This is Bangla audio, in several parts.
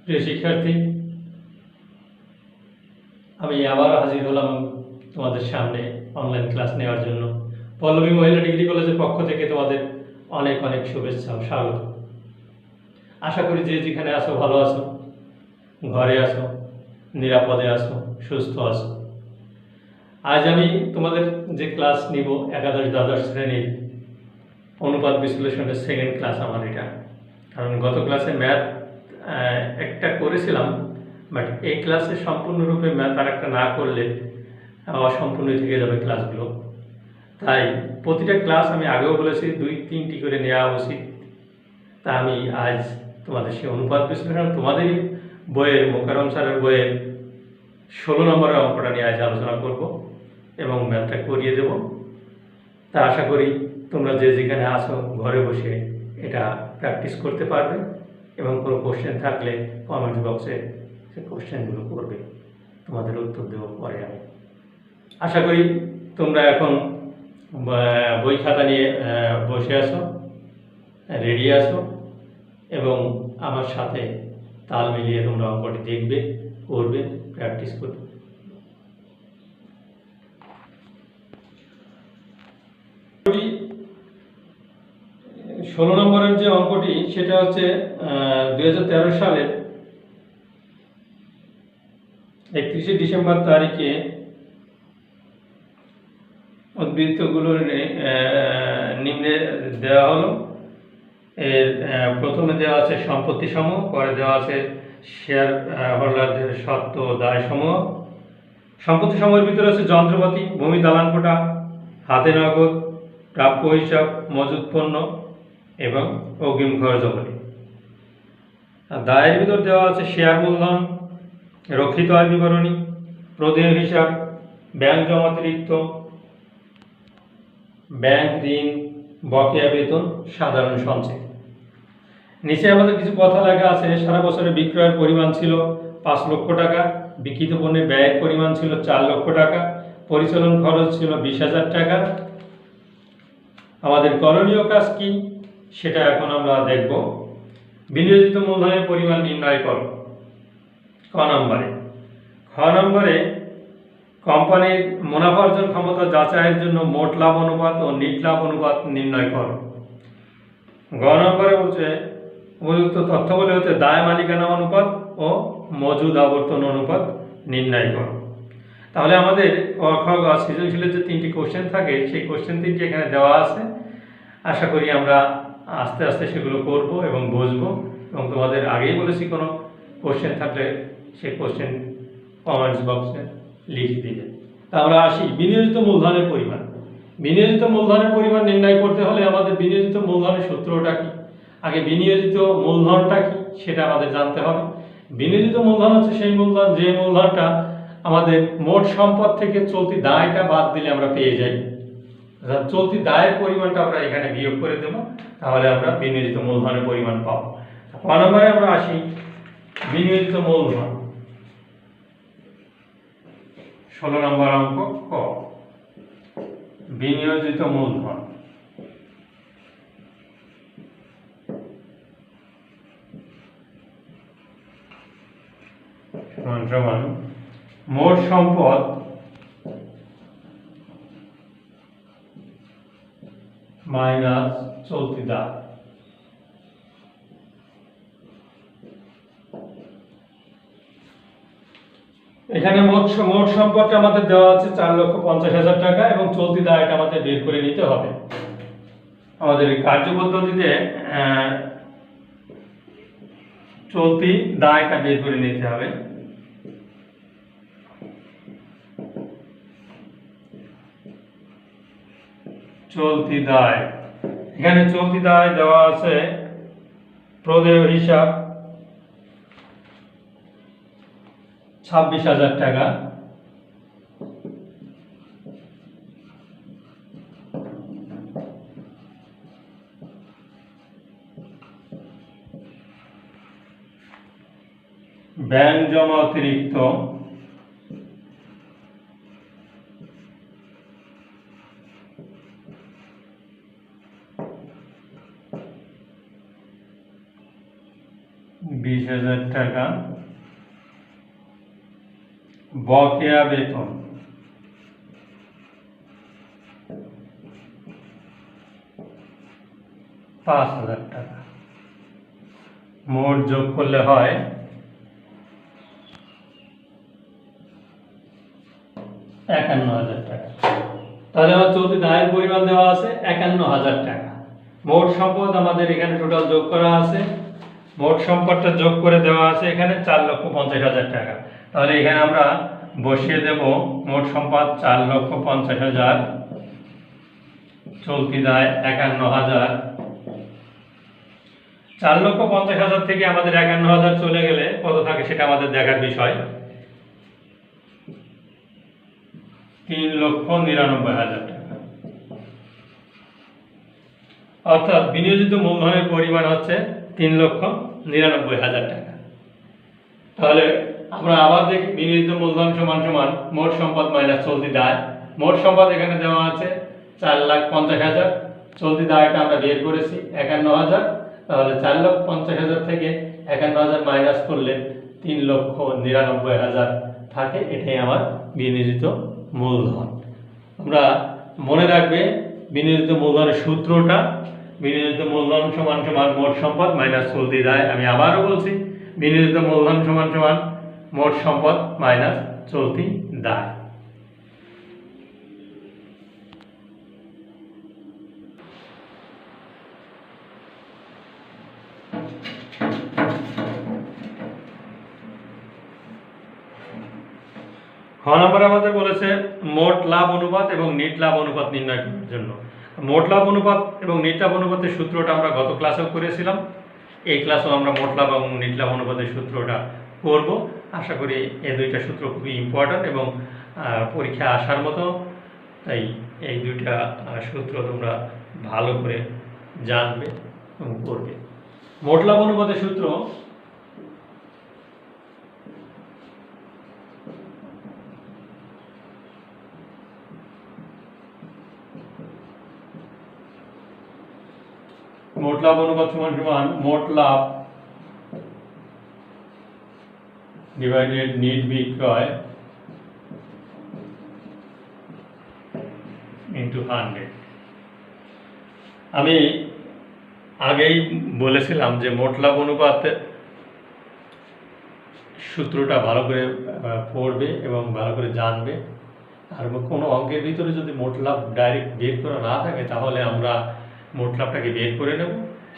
প্রিয় শিক্ষার্থী, আমি আবার হাজির হলাম তোমাদের সামনে অনলাইন ক্লাস নেওয়ার জন্য। পল্লবী মহিলা ডিগ্রি কলেজের পক্ষ থেকে তোমাদের অনেক অনেক শুভেচ্ছা ও স্বাগত। আশা করি যে যেখানে আছো ভালো আছো, ঘরে আছো, নিরাপদে আছো, সুস্থ আছো। আজ আমি তোমাদের যে ক্লাস নিব একাদশ দ্বাদশ শ্রেণীর অনুপাত বিশ্লেষণের সেকেন্ড ক্লাস আমার এটা। কারণ গত ক্লাসে ম্যাথ একটা করেছিলাম, বাট এই ক্লাসে সম্পূর্ণরূপে ম্যাথ আর একটা না করলে অসম্পূর্ণ থেকে যাবে ক্লাসগুলো। তাই প্রতিটা ক্লাস আমি আগেও বলেছি 2-3টি করে নেওয়া উচিত। তা আমি আজ তোমাদের সেই অনুপাত বিশ্লেষণ তোমাদেরই বইয়ের মোকাররম স্যারের বইয়ের 16 নম্বরের অঙ্কটা নিয়ে আজ আলোচনা করব এবং ম্যাথটা করিয়ে দেব। তা আশা করি তোমরা যে যেখানে আসো ঘরে বসে এটা প্র্যাকটিস করতে পারবে এবং কোনো কোশ্চেন থাকলে কমেন্ট বক্সে সে কোশ্চেনগুলো করবে, তোমাদের উত্তর দেবো পরে। আমি আশা করি তোমরা এখন বই খাতা নিয়ে বসে আছো, রেডি আছো এবং আমার সাথে তাল মিলিয়ে তোমরা অঙ্কটি দেখবে, করবে, প্র্যাকটিস করবে। 16 নম্বরের যে অঙ্কটি সেটা হচ্ছে 2013 সালের 31শে ডিসেম্বর তারিখে উদ্বৃত্তগুলো নিম্নে দেওয়া হলো। এর প্রথমে দেওয়া আছে সম্পত্তি সমূহ, পরে দেওয়া আছে শেয়ার হোল্ডারদের সত্ত্ব ও দায় সমূহ। সম্পত্তি সমূহের ভিতরে আছে যন্ত্রপাতি, ভূমি, দালান কোঠা, হাতে নগদ, প্রাপ্য হিসাব, মজুত পণ্য এবং অগ্রিম খরচাবলী। আর দায়ের ভিতর দেওয়া আছে শেয়ার মূলধন, রক্ষিত আয় বিবরণী, প্রদেয় হিসাব, ব্যাংক জমাতিরিক্ত, ব্যাংক ঋণ, বকেয়া বেতন, সাধারণ সঞ্চয়। নিচে আমাদের কিছু কথা লেখা আছে। সারা বছরে বিক্রয়ের পরিমাণ ছিল 5 লক্ষ টাকা, বিক্রিত পণ্যের ব্যয়ের পরিমাণ ছিল 4 লক্ষ টাকা, পরিচালন খরচ ছিল 20,000 টাকা। আমাদের করণীয় কাজ কি সেটা এখন আমরা দেখব। বিনিয়োজিত মূলধনের পরিমাণ নির্ণয় করো। খ নম্বরে কোম্পানির মুনাফা অর্জন ক্ষমতা যাচাইয়ের জন্য মোট লাভ অনুপাত ও নিট লাভ অনুপাত নির্ণয় করো। গ নম্বরে বলছে উপযুক্ত তথ্যগুলি হতে দায় মালিকানা অনুপাত ও মজুদ আবর্তন অনুপাত নির্ণয় করো। তাহলে আমাদের সৃজনশীলের যে 3টি কোশ্চেন থাকে সেই কোশ্চেন 3টি এখানে দেওয়া আছে। আশা করি আমরা আস্তে আস্তে সেগুলো করব এবং বুঝবো, এবং তোমাদের আগেই বলেছি কোনো কোশ্চেন থাকলে সেই কোশ্চেন কমেন্টস বক্সে লিখে দিবে। তা আমরা আসি বিনিয়োজিত মূলধনের পরিমাণ। বিনিয়োজিত মূলধনের পরিমাণ নির্ণয় করতে হলে আমাদের বিনিয়োজিত মূলধনের সূত্রটা কি, আগে বিনিয়োজিত মূলধনটা কি সেটা আমাদের জানতে হবে। বিনিয়োজিত মূলধন হচ্ছে সেই মূলধন যে মূলধনটা আমাদের মোট সম্পদ থেকে চলতি দায়টা বাদ দিলে আমরা পেয়ে যাই। চলতি দায়ের পরিমাণটা আমরা এখানে বিয়োগ করে দেব, তাহলে আমরা বিনিয়োজিত মূলধনের পরিমাণ পাবো। ক নম্বরে আমরা আসি বিনিয়োজিত মূলধন। 16 নম্বর অঙ্ক ক, বিনিয়োজিত মূলধন। সমান মোট সম্পদ মাইনাস চলতি দায়। এখানে মোট সম্পদটা আমাদের দেওয়া আছে 4,50,000 টাকা এবং চলতি দায়টা আমাদের বের করে নিতে হবে। আমাদের কার্যপদ্ধতিতে চলতি দায়টা বের করে নিতে হবে। চলতি দায়, এখানে চলতি দায় দেওয়া আছে প্রদেয় হিসাব 26,000 টাকা, ব্যাংক জমা অতিরিক্ত 20,000 টাকা বকেয়া বেতন, 5,000 টাকা, মোট যোগ করলে হয় 51,000 টাকা। তাহলে আমার চলতি দায়ের পরিমাণ দেওয়া আছে 51,000 টাকা। মোট সম্পদ আমাদের এখানে টোটাল যোগ করা আছে, মোট সম্পদটা যোগ করে দেওয়া আছে এখানে 4,50,000 টাকা। তাহলে এখানে আমরা বসিয়ে দেব মোট সম্পদ 4,50,000, চলতি দায় 51,000। 4,50,000 থেকে আমাদের 51,000 চলে গেলে কত থাকে সেটা আমাদের দেখার বিষয়। 3,99,000 টাকা, অর্থাৎ বিনিয়োজিত মূলধনের পরিমাণ হচ্ছে 3,99,000 টাকা। তাহলে আমরা আবার দেখি বিনিয়োজিত মূলধন সমান সমান মোট সম্পদ মাইনাস চলতি দায়। মোট সম্পদ এখানে দেওয়া আছে 4,50,000, চলতি দায়টা আমরা বের করেছি 51,000। তাহলে 4,50,000 থেকে 51,000 মাইনাস করলে 3,99,000 থাকে, এটাই আমার বিনিয়োজিত মূলধন। আমরা মনে রাখবে বিনিয়োজিত মূলধনের সূত্রটা, বিনিয়োজিত মূলধন সমান সমান মোট সম্পদ মাইনাস চলতি দায়। আমি আবারও বলছি, বিনিয়োজিত মূলধন সমান সমান মোট সম্পদ মাইনাস চলতি দায়। খ নম্বরে আমাদের বলেছে মোট লাভ অনুপাত এবং নিট লাভ অনুপাত নির্ণয় করার জন্য। মোট লাভ অনুপাত এবং নিট লাভ অনুপাতের সূত্রটা আমরা গত ক্লাসেও করেছিলাম, এই ক্লাসেও আমরা মোট লাভ এবং নিট লাভ অনুপাতের সূত্রটা করব। আশা করি এই দুইটা সূত্র খুবই ইম্পর্ট্যান্ট এবং পরীক্ষা আসার মতো, তাই এই দুইটা সূত্র তোমরা ভালো করে জানবে এবং করবে। মোট লাভ অনুপাতের সূত্র মোট লাভ অনুপাত সমান সমান মোট লাভ ডিভাইডেড নিট বিক্রয় ইন্টু 100। আমি আগেই বলেছিলাম যে মোট লাভ অনুপাত সূত্রটা ভালো করে পড়বে এবং ভালো করে জানবে। আর কোনো অঙ্কের ভিতরে যদি মোট লাভ ডাইরেক্ট বের করা না থাকে তাহলে আমরা মোট লাভটাকে বের করে নেব।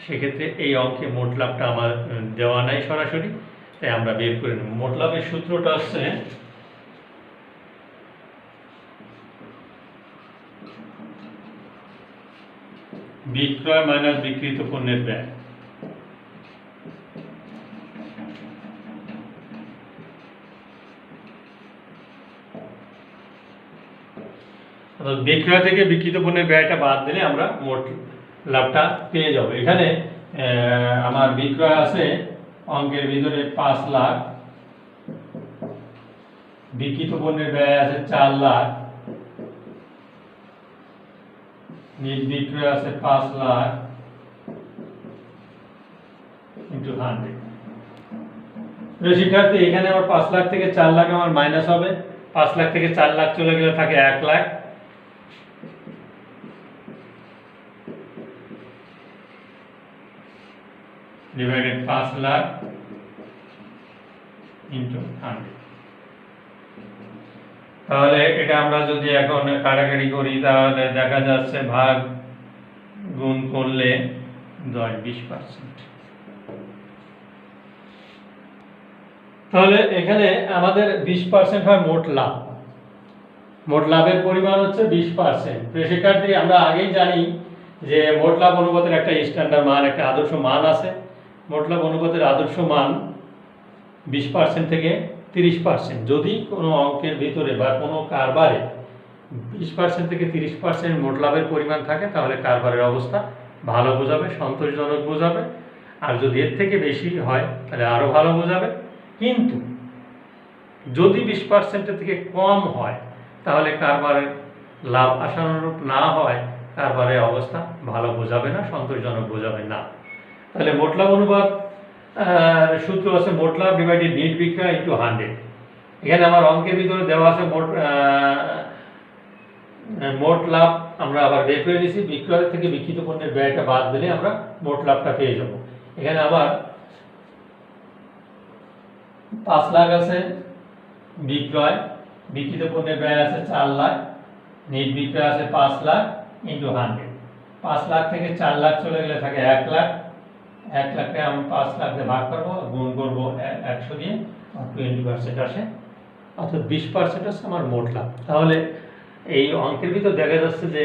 সেক্ষেত্রে এই অঙ্কে মোট লাভটা আমার দেওয়া নাই সরাসরি, তাই আমরা বের করে নেব। মোট লাভের সূত্রটা হচ্ছে বিক্রয় মাইনাস বিক্রিত পণ্যের ব্যয়। বিক্রয় থেকে বিক্রিত পণ্যের ব্যয়টা বাদ দিলে আমরা মোট লাভটা পেয়ে যাব। এখানে আমার বিক্রয় আছে অঙ্কের ভিতরে 5 লাখ, বিক্রিত পণ্যের ব্যয় আছে 4 লাখ, নিট বিক্রয় আছে 5 লাখ ইন্টু 100। শিক্ষার্থী এখানে আমার 5 লাখ থেকে 4 লাখ আমার মাইনাস হবে। 5 লাখ থেকে 4 লাখ চলে গেলে থাকে 1 লাখ, ডিভাইডেড 5 লাখ ইন্টু 100। তাহলে এটা আমরা যদি এখন কাটাকাটি করি তাহলে দেখা যাচ্ছে ভাগ গুণ করলে 20%। তাহলে এখানে আমাদের 20% হয় মোট লাভ। মোট লাভের পরিমাণ হচ্ছে 20%। প্রিয় শিক্ষার্থী, আমরা আগেই জানি যে মোট লাভ অনুপাতের একটা স্ট্যান্ডার্ড মান, একটা আদর্শ মান আছে। মোট লাভ অনুপাতের আদর্শ মান 20% থেকে 30%। যদি কোনো অঙ্কের ভিতরে বা কোনো কারবারে 20% থেকে 30% মোট লাভের পরিমাণ থাকে তাহলে কারবারের অবস্থা ভালো বোঝাবে, সন্তোষজনক বোঝাবে। আর যদি এর থেকে বেশি হয় তাহলে আরও ভালো বোঝাবে। কিন্তু যদি 20% থেকে কম হয় তাহলে কারবারের লাভ আশানুরূপ না হয়, কারবারের অবস্থা ভালো বোঝাবে না, সন্তোষজনক বোঝাবে না। তাহলে মোট লাভ অনুপাত সূত্র আছে মোট লাভ ডিভাইডেড নিট বিক্রয় ইন্টু 100। এখানে আমার অঙ্কের ভিতরে দেওয়া আছে মোট লাভ আমরা আবার বের করে নিয়েছি, বিক্রয় থেকে বিক্রিত পণ্যের ব্যয়টা বাদ দিলে আমরা মোট লাভটা পেয়ে যাব। এখানে আবার 5 লাখ আছে বিক্রয়, বিক্রিত পণ্যের ব্যয় আছে 4 লাখ, নিট বিক্রয় আছে 5 লাখ ইন্টু 100। 5 লাখ থেকে 4 লাখ চলে গেলে থাকে 1 লাখ। 1 লাখকে আমি 5 লাখ দিয়ে ভাগ করবো, গুণ করবো 100 দিয়ে, 20% আসে, অর্থাৎ 20% হচ্ছে আমার মোট লাভ। তাহলে এই অঙ্কের ভিতর দেখা যাচ্ছে যে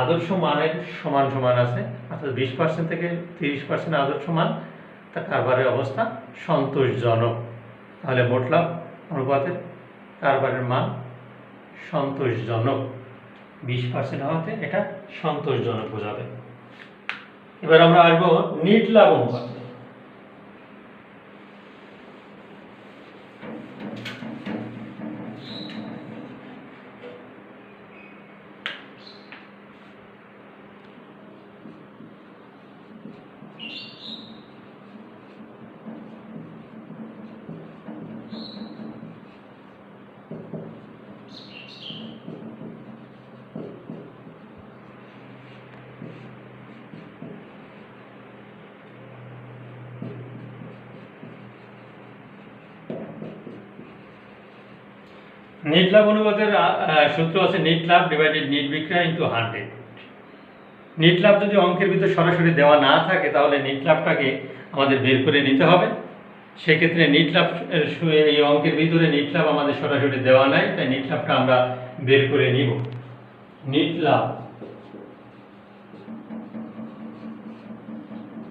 আদর্শ মানের সমান সমান আছে, অর্থাৎ 20% থেকে 30% আদর্শ মান, তা কারবারের অবস্থা সন্তোষজনক। তাহলে মোট লাভ অনুপাতের কারবারের মান সন্তোষজনক, 20% হওয়াতে এটা সন্তোষজনক বোঝাবে। এবার আমরা আসবো নিট লাভ অনুপাত। নিট লাভ অনুপাতের সূত্র আছে নিট লাভ ডিভাইডেড নিট বিক্রয় ইন্টু 100। নিট লাভ যদি অঙ্কের ভিতরে সরাসরি দেওয়া না থাকে তাহলে নিট লাভটাকে আমাদের বের করে নিতে হবে। সেক্ষেত্রে নিট লাভ, এই অঙ্কের ভিতরে নিট লাভ আমাদের সরাসরি দেওয়া নাই, তাই নিট লাভটা আমরা বের করে নিব। নিট লাভ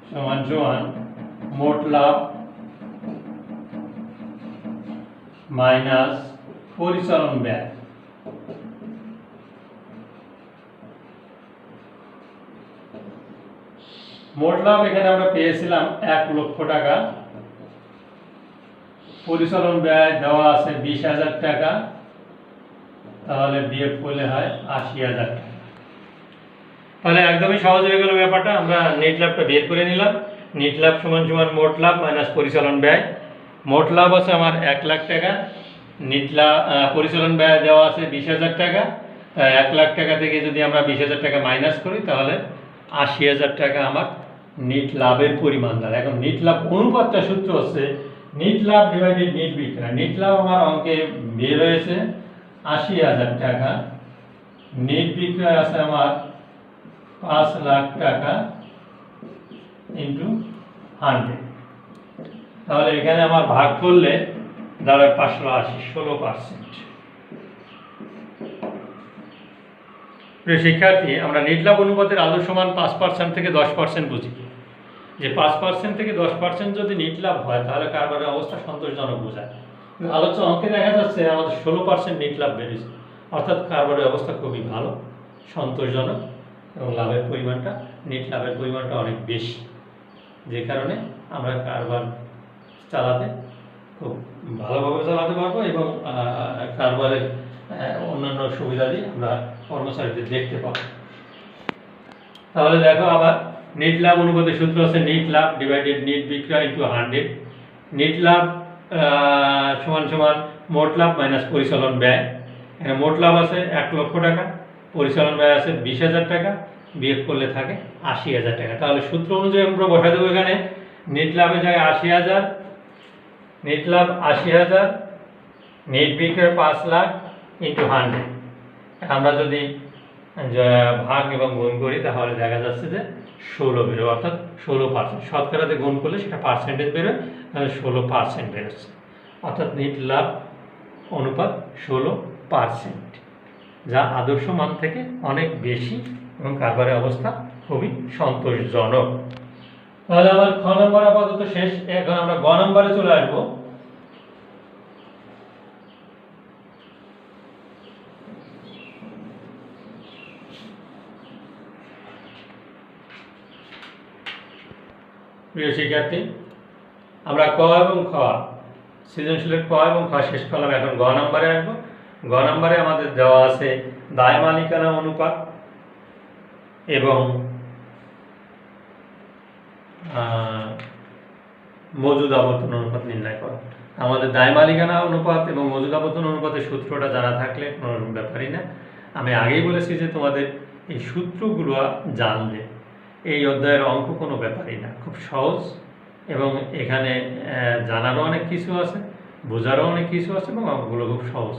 সমান সমান মোট লাভ মাইনাস পরিচালন ব্যয়। মোট লাভ এখানে আমরা পেয়েছিলাম 1 লক্ষ টাকা, পরিচালন ব্যয় দেওয়া আছে 20,000 টাকা, তাহলে বিয়োগ করলে হয় 80,000 টাকা। তাহলে একদমই সহজ হয়ে গেল ব্যাপারটা। আমরা নেট লাভটা বের করে নিলাম। নেট লাভ সমান সমান মোট লাভ মাইনাস পরিচালন ব্যয়। মোট লাভ আছে আমার 1 লাখ টাকা, নেট লাভ পরিচালন ব্যয় দেওয়া আছে 20,000 টাকা। 1 লাখ টাকা থেকে যদি আমরা 20,000 টাকা মাইনাস করি তাহলে 80,000 টাকা আমার নেট লাভের পরিমাণ দাঁড়ায়। এখন নেট লাভ অনুপাতটা সূত্র হচ্ছে নেট লাভ ডিভাইডেড নেট বিক্রয়। নেট লাভ আমার অঙ্কে বের হয়েছে 80,000 টাকা, নেট বিক্রয় আছে আমার 5 লাখ টাকা ইন্টু 100। তাহলে এখানে আমার ভাগ করলে দাঁড়ায় 580, 16%। প্রিয় শিক্ষার্থী, আমরা নেট লাভ অনুপাতের আদর্শ মান 5% থেকে 10% বুঝি, যে 5% থেকে 10% যদি নেট লাভ হয় তাহলে কারবারের অবস্থা সন্তোষজনক বোঝায়। আলোচ্য অঙ্কে দেখা যাচ্ছে আমাদের 16% নেট লাভ বেড়েছে, অর্থাৎ কারবারের অবস্থা খুবই ভালো, সন্তোষজনক, এবং লাভের পরিমাণটা, নেট লাভের পরিমাণটা অনেক বেশি, যে কারণে আমরা কারবার চালাতে খুব ভালোভাবে চালাতে পারবো এবং কারবারের অন্যান্য সুবিধাদি আমরা কর্মচারীদের দেখতে পাবো। তাহলে দেখো আবার নেট লাভ অনুপাতের সূত্র আছে নেট লাভ ডিভাইডেড নেট বিক্রয় ইন্টু 100। নেট লাভ সমান সমান মোট লাভ মাইনাস পরিচালন ব্যয়। এখানে মোট লাভ আছে 1 লক্ষ টাকা, পরিচালন ব্যয় আছে 20,000 টাকা, বিয়োগ করলে থাকে 80,000 টাকা। তাহলে সূত্র অনুযায়ী আমরা বসাই দেবো এখানে নেট লাভের জায়গায় 80,000, নেট লাভ 80,000, নেট বিক্রয় 5 লাখ ইন্টু 100। আমরা যদি ভাগ এবং গুণ করি তাহলে দেখা যাচ্ছে যে 16 বেরোয়, অর্থাৎ 16%। শতকরাতে গুণ করলে সেটা পার্সেন্টেজ বেরোয়, তাহলে 16% বেরোচ্ছে, অর্থাৎ নেট লাভ অনুপাত 16%, যা আদর্শ মান থেকে অনেক বেশি এবং কারবারের অবস্থা খুবই সন্তোষজনক। তাহলে আমার খ নম্বর আপাতত শেষ। এখন আমরা গ নম্বরে চলে আসবো। প্রিয় শিক্ষার্থী, আমরা ক এবং খ সৃজনশীলের ক এবং খ শেষ করলাম। এখন গ নম্বরে আসবো। গ নম্বরে আমাদের দেওয়া আছে দায় মালিকানা অনুপাত এবং মজুদ আবর্তন অনুপাত নির্ণয় করো। আমাদের দায় মালিকানা অনুপাত এবং মজুদ আবর্তন অনুপাতের সূত্রটা জানা থাকলে কোনো ব্যাপারই না। আমি আগেই বলেছি যে তোমাদের এই সূত্রগুলো জানলে এই অধ্যায়ের অঙ্ক কোনো ব্যাপারই না, খুব সহজ, এবং এখানে জানারও অনেক কিছু আছে, বোঝারও অনেক কিছু আছে, এবং অঙ্কগুলো খুব সহজ।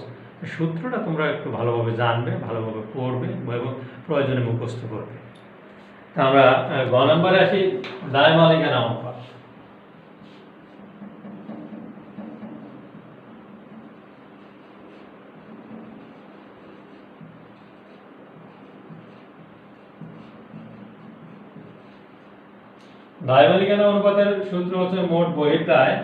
সূত্রটা তোমরা একটু ভালোভাবে জানবে, ভালোভাবে পড়বে এবং প্রয়োজনে মুখস্থ করবে। তা আমরা গ নম্বরে আসি, দায় মালিকানা অনুপাত। দায় মালিকানা অনুপাতের সূত্র হচ্ছে মোট বহির্দায়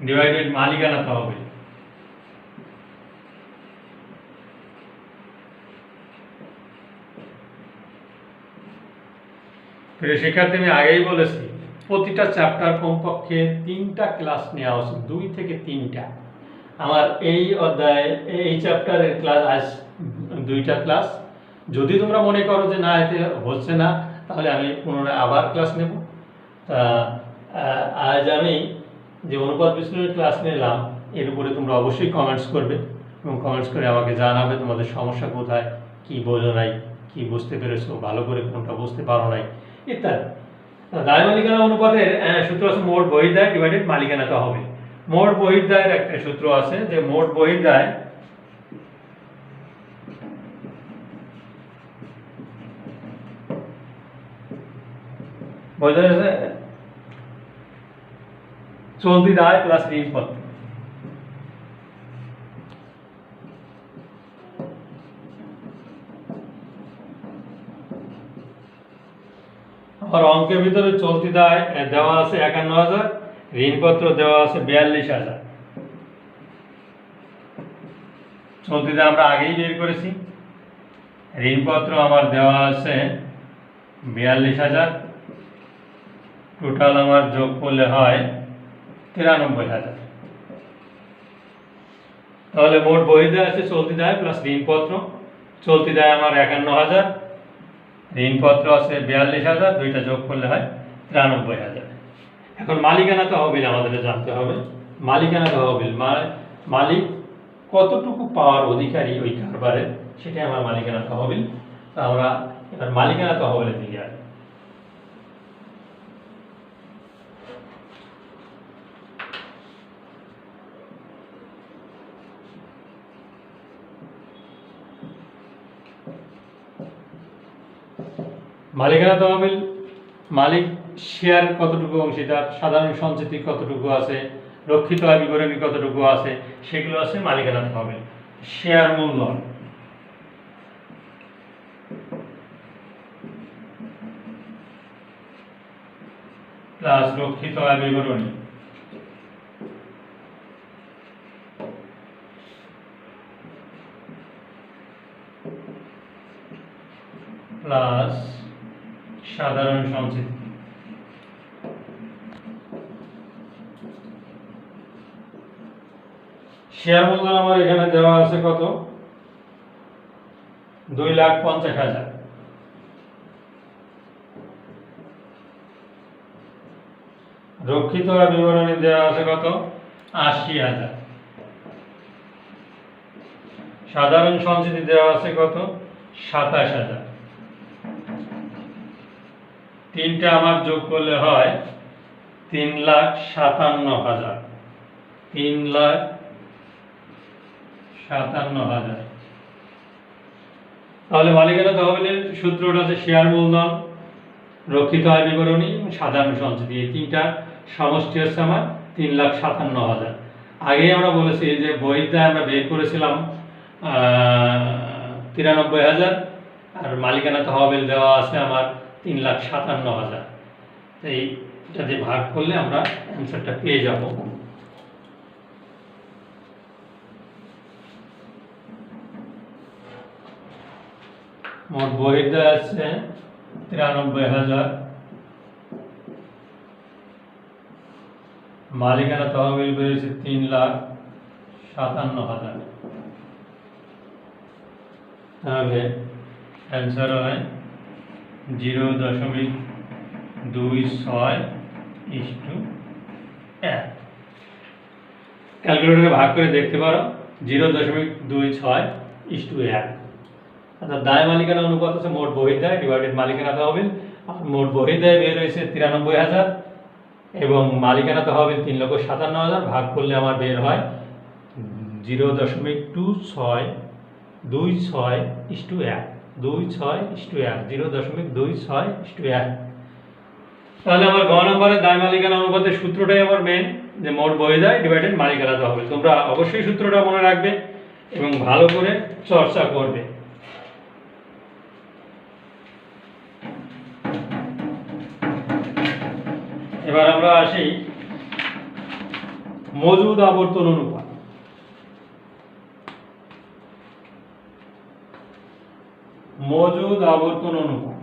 ডিভাইডেড মালিকানা তহবিল। প্রিয় শিক্ষার্থী, আমি আগেই বলেছি প্রতিটা চ্যাপ্টার কমপক্ষে 3টা ক্লাস নেওয়া উচিত, 2 থেকে 3টা। আমার এই অধ্যায়ে এই চ্যাপ্টারের ক্লাস আজ 2টা ক্লাস। যদি তোমরা মনে করো যে না এতে হচ্ছে না, তাহলে আমি পুনরায় আবার ক্লাস নেব। তা আজ আমি যে অনুপাত বিশ্লেষণের ক্লাস নিলাম, এর উপরে তোমরা অবশ্যই কমেন্টস করবে এবং কমেন্টস করে আমাকে জানাবে তোমাদের সমস্যা কোথায়, কি বোঝো নাই, কি বুঝতে পেরেছো, ভালো করে কোনটা বুঝতে পারো নাই, ইত্যাদি। দায় মালিকানা অনুপাতের সূত্র আছে মোট বহির্দায় ডিভাইডেড মালিকানা তহবিল। মোট বহির্দায়ের একটা সূত্র আছে যে মোট বহির্দায় চলতি দায় প্লাস ঋণপত্র। আর অঙ্কের ভিতরে চলতি দায় দেওয়া আছে 51,000, ঋণপত্র দেওয়া আছে 42,000। চলতি দায় আমরা আগেই বের করেছি। ঋণপত্র আমার দেওয়া আছে 42,000, টোটাল আমার যোগ করলে হয় 93,000। তাহলে মোট বহির্দায় আছে চলতি দায় প্লাস ঋণপত্র। চলতি দায় আমার 51,000, ঋণপত্র আছে 42,000, দুইটা যোগ করলে হয় 93,000। এখন মালিকানা তহবিল আমাদের জানতে হবে। মালিকানা তহবিল মালিক কতটুকু পাওয়ার অধিকারী ওই কারবারের, সেটাই আমার মালিকানা তহবিল। তা আমরা এবার মালিকানা তহবিলের দিকে আসি। মালিকানা তহবিল, মালিক শেয়ার কতটুকু অংশীদার, সাধারণ সঞ্চিতি কতটুকু আছে, রক্ষিত আয় বিবরণী কতটুকু আছে, সেগুলো আছে মালিকানা তহবিল। শেয়ার মূলধন প্লাস রক্ষিত আয় বিবরণী প্লাস সাধারণ সঞ্চিতি। শেয়ার মূলধন আমার এখানে দেওয়া আছে কত, 2,50,000। রক্ষিত আয় বিবরণী দেওয়া আছে কত, 80,000। সাধারণ সঞ্চিতি দেওয়া আছে কত, 27,000। তিনটা আমার যোগ করলে হয় 3,57,000। 3,57,000। তাহলে মালিকানা তহবিলের সূত্রটা হচ্ছে শেয়ার মূলধন, রক্ষিত আয় বিবরণী এবং সাধারণ সঞ্চিতি, এই তিনটা সমষ্টি হচ্ছে আমার 3,57,000। আগেই আমরা বলেছি যে বহির্দায় আমরা বের করেছিলাম 93,000, আর মালিকানা তহবিল দেওয়া আছে আমার 3,57,000। এইটা দিয়ে ভাগ করলে আমরা অ্যান্সারটা পেয়ে যাব। মোট বহির্দায় আছে 93,000, মালিকানা তহবিল বেরিয়েছে 3,57,000। তাহলে অ্যান্সার হয় 0.26:1। ক্যালকুলেটরে ভাগ করে দেখতে পারো 0.26:1। অর্থাৎ দায় মালিকানা অনুপাত হচ্ছে মোট বহির্দায় ডিভাইডেড মালিকানা তহবিল। আর মোট বহির্দায় বের হয়েছে 93,000 এবং মালিকানা তহবিল 3,57,000। ভাগ করলে আমার বের হয় 0.26:1। 0.26:1। তাহলে আমার গ নম্বরের দায় মালিকানা অনুপাতের সূত্রটাই আমার মেন, যে মোট বহির্দায় ডিভাইডেড মালিকানা তহবিল। তোমরা অবশ্যই সূত্রটা মনে রাখবে এবং ভালো করে চর্চা করবে। এবার আমরা আসি মজুদ আবর্তন অনুপাত। মজুদ আবর্তন অনুপাত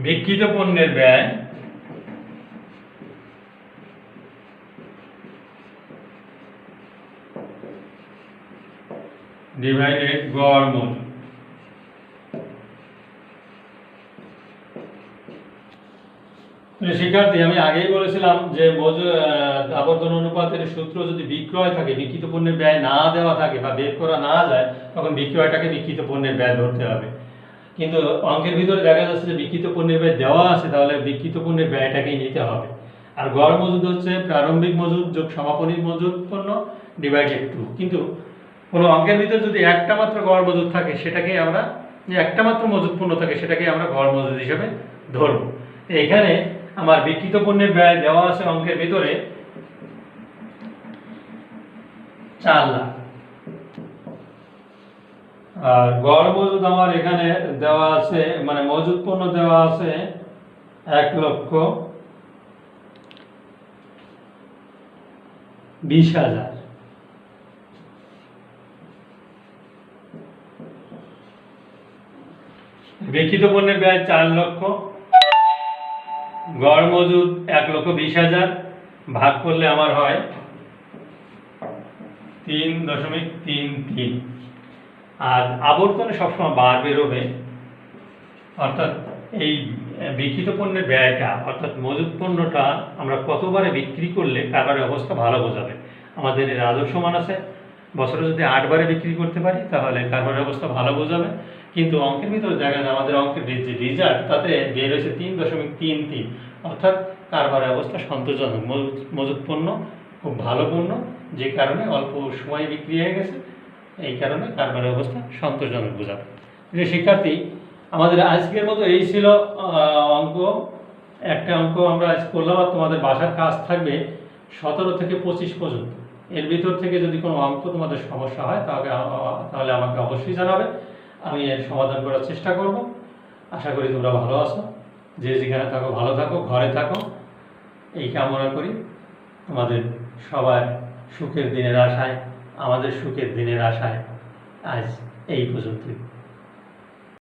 বিক্রিত পণ্যের ব্যয় ডিভাইডেড গড় মজুদ। শিক্ষার্থী, আমি আগেই বলেছিলাম যে আবর্তন অনুপাতের সূত্র যদি বিক্রয় থাকে, বিক্রিত পণ্যের ব্যয় না দেওয়া থাকে বা বের করা না যায়, তখন বিক্রয়টাকে বিক্রিত পণ্যের ব্যয় ধরতে হবে। কিন্তু অঙ্কের ভিতরে দেখা যাচ্ছে যে বিক্রিত পণ্যের ব্যয় দেওয়া আছে, তাহলে বিক্রিত পণ্যের ব্যয়টাকেই নিতে হবে। আর গড় মজুদ হচ্ছে প্রারম্ভিক মজুদ যোগ সমাপনী মজুদ পণ্য ডিভাইডেড 2। কিন্তু কোনো অঙ্কের ভিতরে যদি একটা মাত্র গড় মজুদ থাকে, সেটাকে আমরা একটা মাত্র মজুদ পণ্য থাকে, সেটাকে আমরা গড় মজুদ হিসেবে ধরব। এখানে আমার বিক্রিত পণ্যের ব্যয় দেওয়া আছে অঙ্কের ভিতরে 4 লাখ, আর গড় মজুদ আমার এখানে দেওয়া আছে, মানে মজুদ পণ্য দেওয়া আছে 1,20,000। বিক্রিত পণ্যের ব্যয় 4 লক্ষ, গড় মজুদ 1,20,000, ভাগ করলে আমার হয় 3.33। আর আবর্তনে সবসময় বার বেরোবে, অর্থাৎ এই বিক্রিত পণ্যের ব্যয়টা অর্থাৎ মজুদ পণ্যটা আমরা কতবারে বিক্রি করলে কারবারের অবস্থা ভালো বোঝাবে। আমাদের এর আদর্শ মান আছে, বছরে যদি 8 বারে বিক্রি করতে পারি তাহলে কারবারের অবস্থা ভালো বোঝাবে। কিন্তু অঙ্কের ভিতরে দেখা যায় আমাদের অঙ্কের যে রেজাল্ট তাতে বের হয়েছে 3.33, অর্থাৎ কারবারের অবস্থা সন্তোষজনক। মজুদ পণ্য খুব ভালো পণ্য, যে কারণে অল্প সময়ে বিক্রি হয়ে গেছে, এই কারণে কারবারের অবস্থা সন্তোষজনক বোঝাবে। প্রিয় শিক্ষার্থী, আমাদের আজকের মতো এই ছিল অঙ্ক। একটা অঙ্ক আমরা আজ করলাম, আর তোমাদের বাসার কাজ থাকবে 17 থেকে 25 পর্যন্ত। এর ভিতর থেকে যদি কোনো অঙ্ক তোমাদের সমস্যা হয় তাহলে আমাকে অবশ্যই জানাবে, আমি এর সমাধান করার চেষ্টা করব। আশা করি তোমরা ভালো আছো, যে যেখানে থাকো ভালো থাকো, ঘরে থাকো, এই কামনা করি। তোমাদের সবার সুখের দিনের আশায়, আমাদের সুখের দিনের আশায় আজ এই পর্যন্ত।